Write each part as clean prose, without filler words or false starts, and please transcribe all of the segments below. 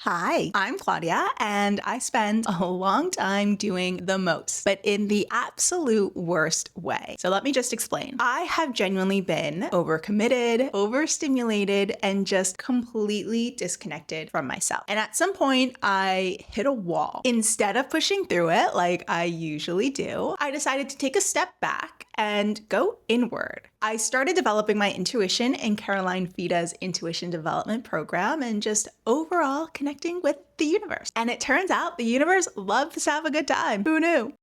Hi, I'm Claudia, and I spend a long time doing the most, but in the absolute worst way. So let me just explain. I have genuinely been overcommitted, overstimulated, and just completely disconnected from myself. And at some point, I hit a wall. Instead of pushing through it like I usually do, I decided to take a step back and go inward. I started developing my intuition in Caroline Fida's intuition development program and just overall connecting with the universe. And it turns out the universe loves to have a good time. Who knew?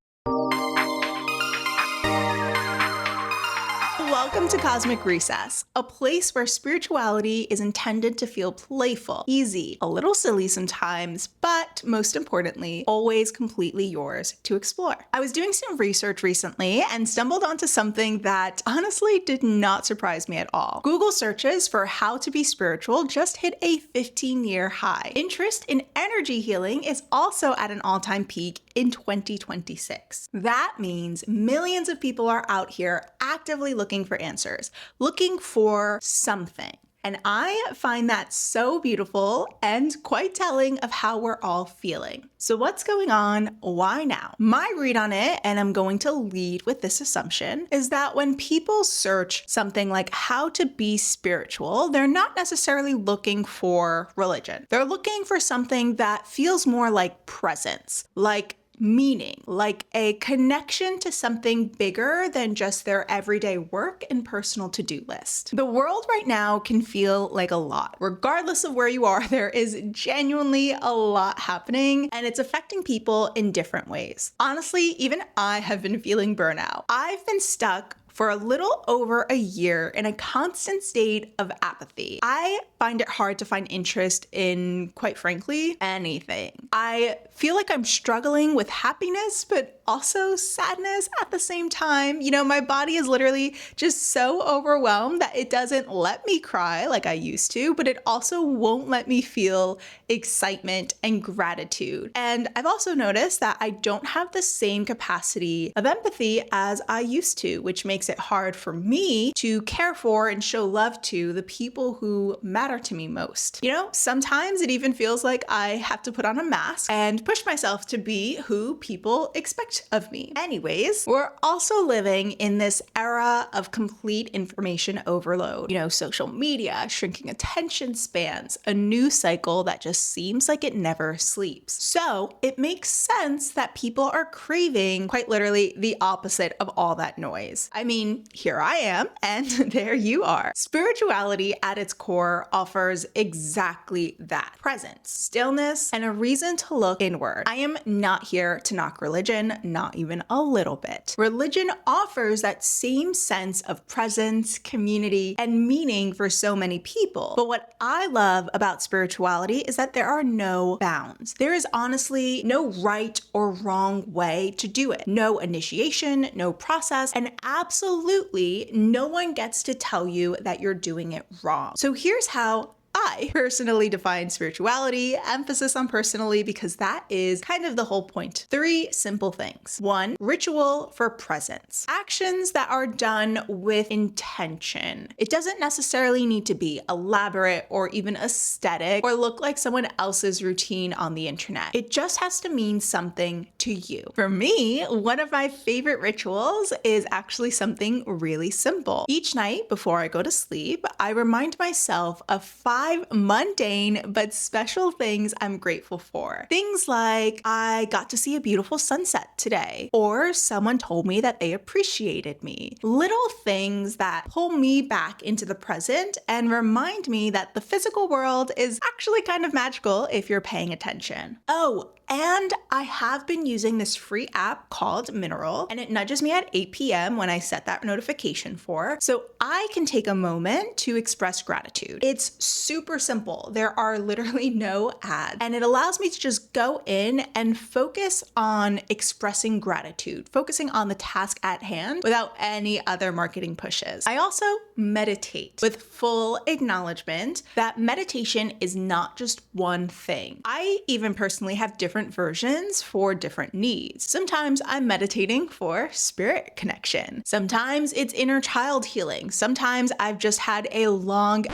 Welcome to Cosmic Recess, a place where spirituality is intended to feel playful, easy, a little silly sometimes, but most importantly, always completely yours to explore. I was doing some research recently and stumbled onto something that honestly did not surprise me at all. Google searches for how to be spiritual just hit a 15-year high. Interest in energy healing is also at an all-time peak in 2026. That means millions of people are out here actively looking for answers, looking for something. And I find that so beautiful and quite telling of how we're all feeling. So what's going on? Why now? My read on it, and I'm going to lead with this assumption, is that when people search something like how to be spiritual, they're not necessarily looking for religion. They're looking for something that feels more like presence, like meaning, like a connection to something bigger than just their everyday work and personal to-do list. The world right now can feel like a lot. Regardless of where you are, there is genuinely a lot happening and it's affecting people in different ways. Honestly, even I have been feeling burnout. I've been stuck for a little over a year in a constant state of apathy. I find it hard to find interest in, quite frankly, anything. I feel like I'm struggling with happiness, but also sadness at the same time. You know, my body is literally just so overwhelmed that it doesn't let me cry like I used to, but it also won't let me feel excitement and gratitude. And I've also noticed that I don't have the same capacity of empathy as I used to, which makes it hard for me to care for and show love to the people who matter to me most. You know, sometimes it even feels like I have to put on a mask and push myself to be who people expect of me. Anyways, we're also living in this era of complete information overload. You know, social media, shrinking attention spans, a news cycle that just seems like it never sleeps. So it makes sense that people are craving quite literally the opposite of all that noise. I mean, here I am, and there you are. Spirituality at its core offers exactly that: presence, stillness, and a reason to look inward. I am not here to knock religion, not even a little bit. Religion offers that same sense of presence, community, and meaning for so many people. But what I love about spirituality is that there are no bounds. There is honestly no right or wrong way to do it. No initiation, no process, and absolutely no one gets to tell you that you're doing it wrong. So here's how I personally define spirituality, emphasis on personally, because that is kind of the whole point. 3 simple things. 1, ritual for presence. Actions that are done with intention. It doesn't necessarily need to be elaborate or even aesthetic or look like someone else's routine on the internet. It just has to mean something to you. For me, one of my favorite rituals is actually something really simple. Each night before I go to sleep, I remind myself of 5 mundane but special things I'm grateful for. Things like I got to see a beautiful sunset today, or someone told me that they appreciated me. Little things that pull me back into the present and remind me that the physical world is actually kind of magical if you're paying attention. Oh, and I have been using this free app called Mineral, and it nudges me at 8 p.m. when I set that notification for, so I can take a moment to express gratitude. It's super simple. There are literally no ads, and it allows me to just go in and focus on expressing gratitude, focusing on the task at hand without any other marketing pushes. I also meditate with full acknowledgement that meditation is not just one thing. I even personally have different different versions for different needs. Sometimes I'm meditating for spirit connection. Sometimes it's inner child healing. Sometimes I've just had a long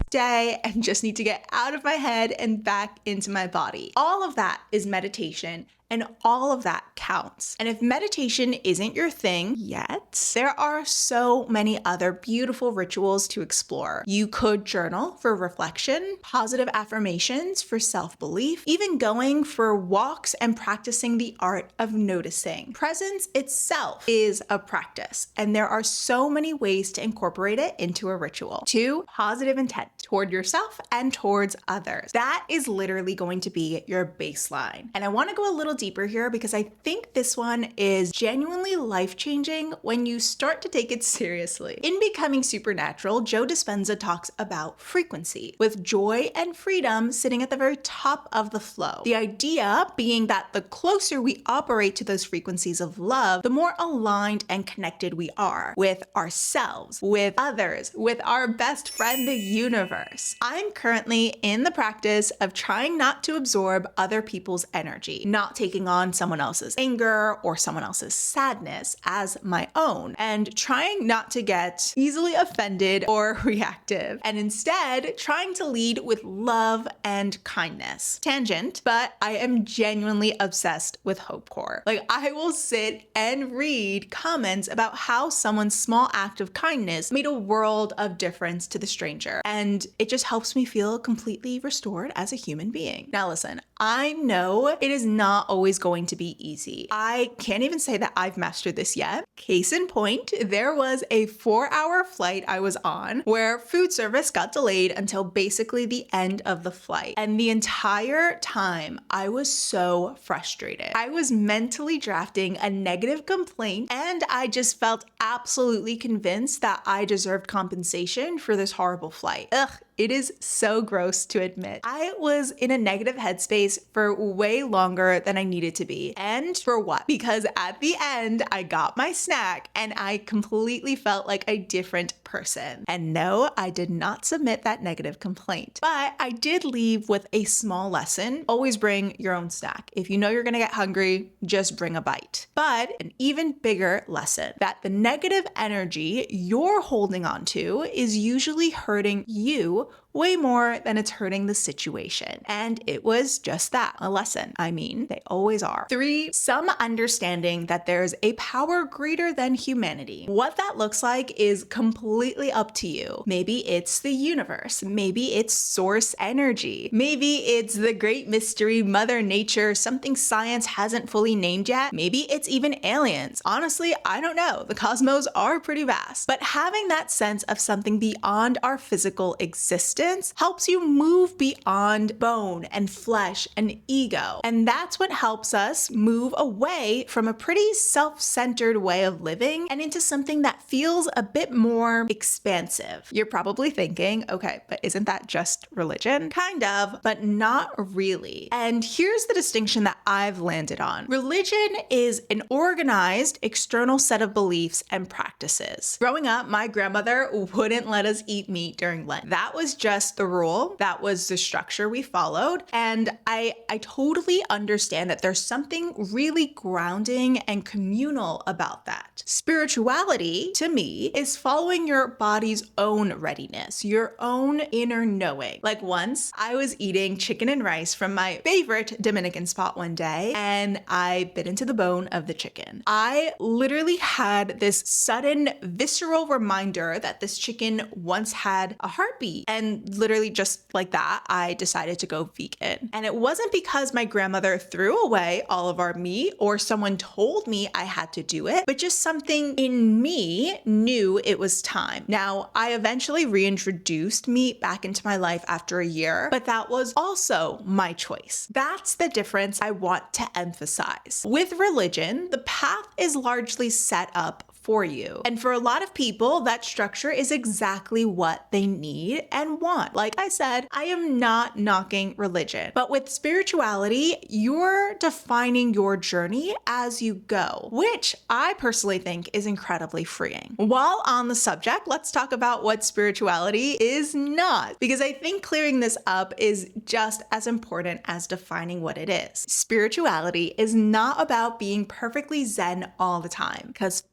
day and just need to get out of my head and back into my body. All of that is meditation. And all of that counts. And if meditation isn't your thing yet, there are so many other beautiful rituals to explore. You could journal for reflection, positive affirmations for self-belief, even going for walks and practicing the art of noticing. Presence itself is a practice, and there are so many ways to incorporate it into a ritual. 2, positive intent toward yourself and towards others. That is literally going to be your baseline. And I want to go a little deeper here because I think this one is genuinely life-changing when you start to take it seriously. In Becoming Supernatural, Joe Dispenza talks about frequency, with joy and freedom sitting at the very top of the flow. The idea being that the closer we operate to those frequencies of love, the more aligned and connected we are with ourselves, with others, with our best friend, the universe. I'm currently in the practice of trying not to absorb other people's energy, not taking on someone else's anger or someone else's sadness as my own, and trying not to get easily offended or reactive, and instead trying to lead with love and kindness. Tangent, but I am genuinely obsessed with Hope Core. Like, I will sit and read comments about how someone's small act of kindness made a world of difference to the stranger, and it just helps me feel completely restored as a human being. Now listen, I know it is not always going to be easy. I can't even say that I've mastered this yet. Case in point, there was a 4-hour flight I was on where food service got delayed until basically the end of the flight. And the entire time I was so frustrated. I was mentally drafting a negative complaint, and I just felt absolutely convinced that I deserved compensation for this horrible flight. Ugh. It is so gross to admit. I was in a negative headspace for way longer than I needed to be. And for what? Because at the end, I got my snack and I completely felt like a different person. And no, I did not submit that negative complaint. But I did leave with a small lesson. Always bring your own snack. If you know you're gonna get hungry, just bring a bite. But an even bigger lesson, that the negative energy you're holding on to is usually hurting you way more than it's hurting the situation. And it was just that, a lesson. I mean, they always are. 3, some understanding that there's a power greater than humanity. What that looks like is completely up to you. Maybe it's the universe. Maybe it's source energy. Maybe it's the great mystery, Mother Nature, something science hasn't fully named yet. Maybe it's even aliens. Honestly, I don't know. The cosmos are pretty vast. But having that sense of something beyond our physical existence helps you move beyond bone and flesh and ego. And that's what helps us move away from a pretty self-centered way of living and into something that feels a bit more expansive. You're probably thinking, okay, but isn't that just religion? Kind of, but not really. And here's the distinction that I've landed on. Religion is an organized external set of beliefs and practices. Growing up, my grandmother wouldn't let us eat meat during Lent. That was just the rule. That was the structure we followed. And I totally understand that there's something really grounding and communal about that. Spirituality, to me, is following your body's own readiness, your own inner knowing. Like once I was eating chicken and rice from my favorite Dominican spot one day, and I bit into the bone of the chicken. I literally had this sudden visceral reminder that this chicken once had a heartbeat, and literally just like that, I decided to go vegan. And it wasn't because my grandmother threw away all of our meat or someone told me I had to do it, but just something in me knew it was time. Now, I eventually reintroduced meat back into my life after a year, but that was also my choice. That's the difference I want to emphasize. With religion, the path is largely set up for you. And for a lot of people, that structure is exactly what they need and want. Like I said, I am not knocking religion, but with spirituality, you're defining your journey as you go, which I personally think is incredibly freeing. While on the subject, let's talk about what spirituality is not, because I think clearing this up is just as important as defining what it is. Spirituality is not about being perfectly zen all the time, because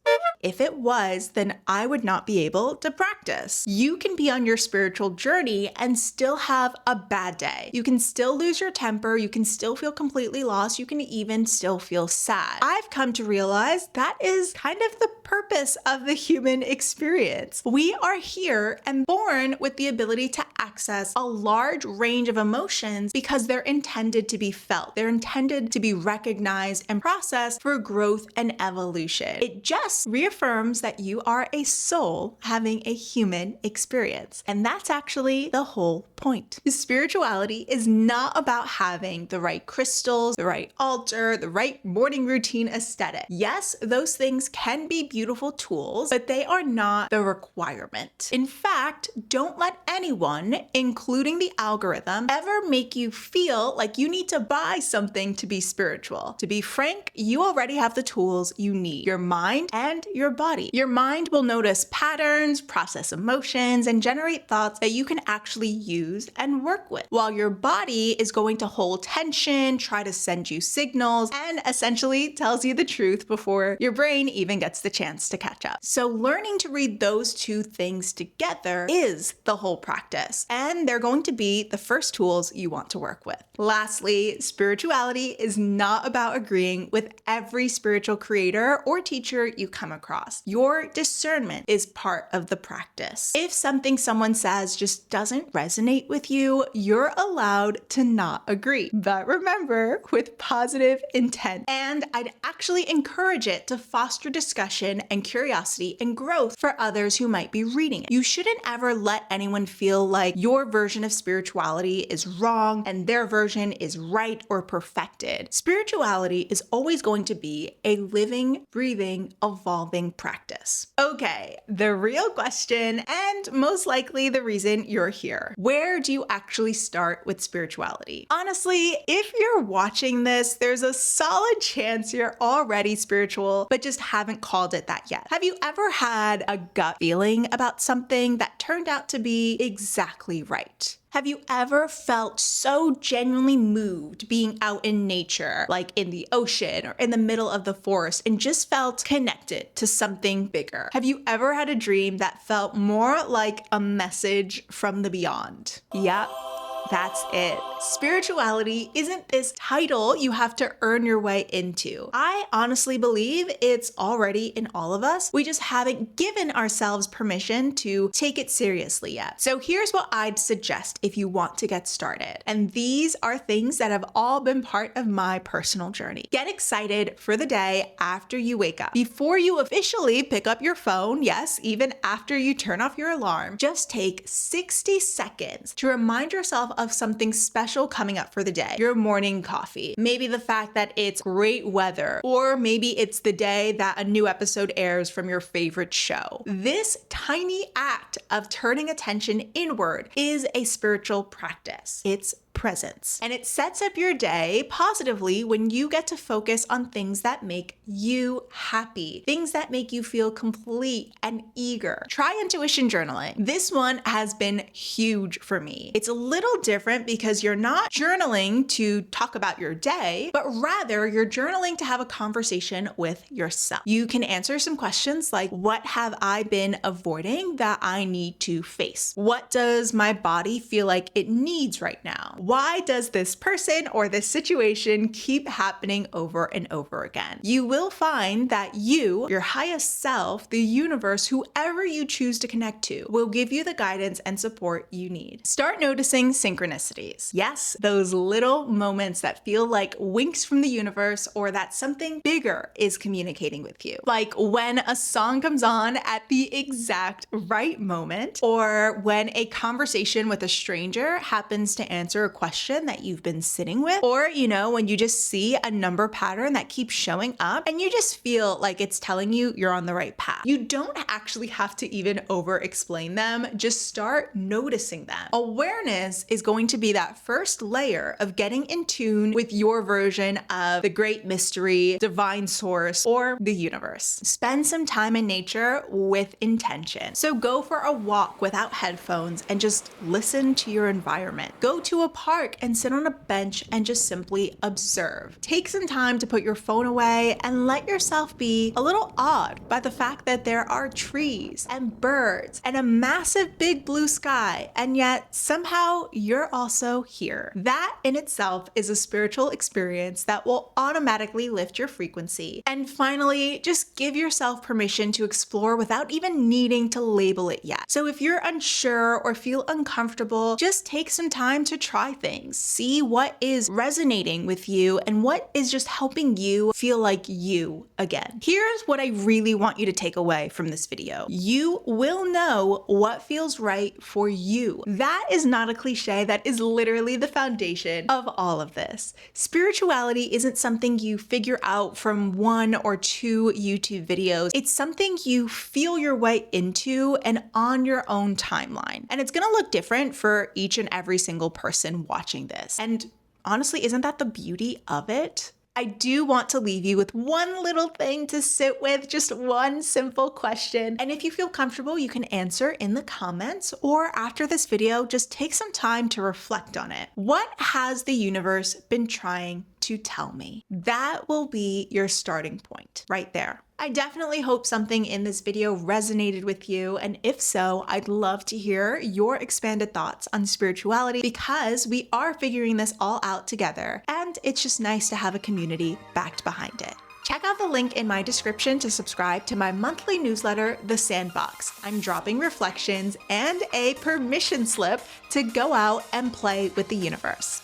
if it was, then I would not be able to practice. You can be on your spiritual journey and still have a bad day. You can still lose your temper. You can still feel completely lost. You can even still feel sad. I've come to realize that is kind of the purpose of the human experience. We are here and born with the ability to access a large range of emotions because they're intended to be felt. They're intended to be recognized and processed for growth and evolution. It just reaffirms that you are a soul having a human experience. And that's actually the whole point. Spirituality is not about having the right crystals, the right altar, the right morning routine aesthetic. Yes, those things can be beautiful tools, but they are not the requirement. In fact, don't let anyone, including the algorithm, ever make you feel like you need to buy something to be spiritual. To be frank, you already have the tools you need. Your mind and your body. Your mind will notice patterns, process emotions, and generate thoughts that you can actually use and work with, while your body is going to hold tension, try to send you signals, and essentially tells you the truth before your brain even gets the chance to catch up. So learning to read those two things together is the whole practice, and they're going to be the first tools you want to work with. Lastly, spirituality is not about agreeing with every spiritual creator or teacher you come across. Your discernment is part of the practice. If something someone says just doesn't resonate with you, you're allowed to not agree. But remember, with positive intent. And I'd actually encourage it to foster discussion and curiosity and growth for others who might be reading it. You shouldn't ever let anyone feel like your version of spirituality is wrong and their version is right or perfected. Spirituality is always going to be a living, breathing, evolving practice. Okay, the real question, and most likely the reason you're here. Where do you actually start with spirituality? Honestly, if you're watching this, there's a solid chance you're already spiritual, but just haven't called it that yet. Have you ever had a gut feeling about something that turned out to be exactly right? Have you ever felt so genuinely moved being out in nature, like in the ocean or in the middle of the forest, and just felt connected to something bigger? Have you ever had a dream that felt more like a message from the beyond? Yep. That's it. Spirituality isn't this title you have to earn your way into. I honestly believe it's already in all of us. We just haven't given ourselves permission to take it seriously yet. So here's what I'd suggest if you want to get started. And these are things that have all been part of my personal journey. Get excited for the day after you wake up. Before you officially pick up your phone, yes, even after you turn off your alarm, just take 60 seconds to remind yourself of something special coming up for the day. Your morning coffee. Maybe the fact that it's great weather, or maybe it's the day that a new episode airs from your favorite show. This tiny act of turning attention inward is a spiritual practice. It's presence. And it sets up your day positively when you get to focus on things that make you happy, things that make you feel complete and eager. Try intuition journaling. This one has been huge for me. It's a little different because you're not journaling to talk about your day, but rather you're journaling to have a conversation with yourself. You can answer some questions like, what have I been avoiding that I need to face? What does my body feel like it needs right now? Why does this person or this situation keep happening over and over again? You will find that you, your highest self, the universe, whoever you choose to connect to, will give you the guidance and support you need. Start noticing synchronicities. Yes, those little moments that feel like winks from the universe or that something bigger is communicating with you. Like when a song comes on at the exact right moment, or when a conversation with a stranger happens to answer a question that you've been sitting with, or, when you just see a number pattern that keeps showing up and you just feel like it's telling you you're on the right path. You don't actually have to even over explain them, just start noticing them. Awareness is going to be that first layer of getting in tune with your version of the great mystery, divine source, or the universe. Spend some time in nature with intention. So go for a walk without headphones and just listen to your environment. Go to a park and sit on a bench and just simply observe. Take some time to put your phone away and let yourself be a little awed by the fact that there are trees and birds and a massive big blue sky, and yet somehow you're also here. That in itself is a spiritual experience that will automatically lift your frequency. And finally, just give yourself permission to explore without even needing to label it yet. So if you're unsure or feel uncomfortable, just take some time to try things. See what is resonating with you and what is just helping you feel like you again. Here's what I really want you to take away from this video. You will know what feels right for you. That is not a cliche. That is literally the foundation of all of this. Spirituality isn't something you figure out from 1 or 2 YouTube videos. It's something you feel your way into and on your own timeline. And it's gonna look different for each and every single person watching this. And honestly, isn't that the beauty of it? I do want to leave you with one little thing to sit with, just one simple question. And if you feel comfortable, you can answer in the comments, or after this video, just take some time to reflect on it. What has the universe been trying to tell me? That will be your starting point right there. I definitely hope something in this video resonated with you, and if so, I'd love to hear your expanded thoughts on spirituality, because we are figuring this all out together, and it's just nice to have a community backed behind it. Check out the link in my description to subscribe to my monthly newsletter, The Sandbox. I'm dropping reflections and a permission slip to go out and play with the universe.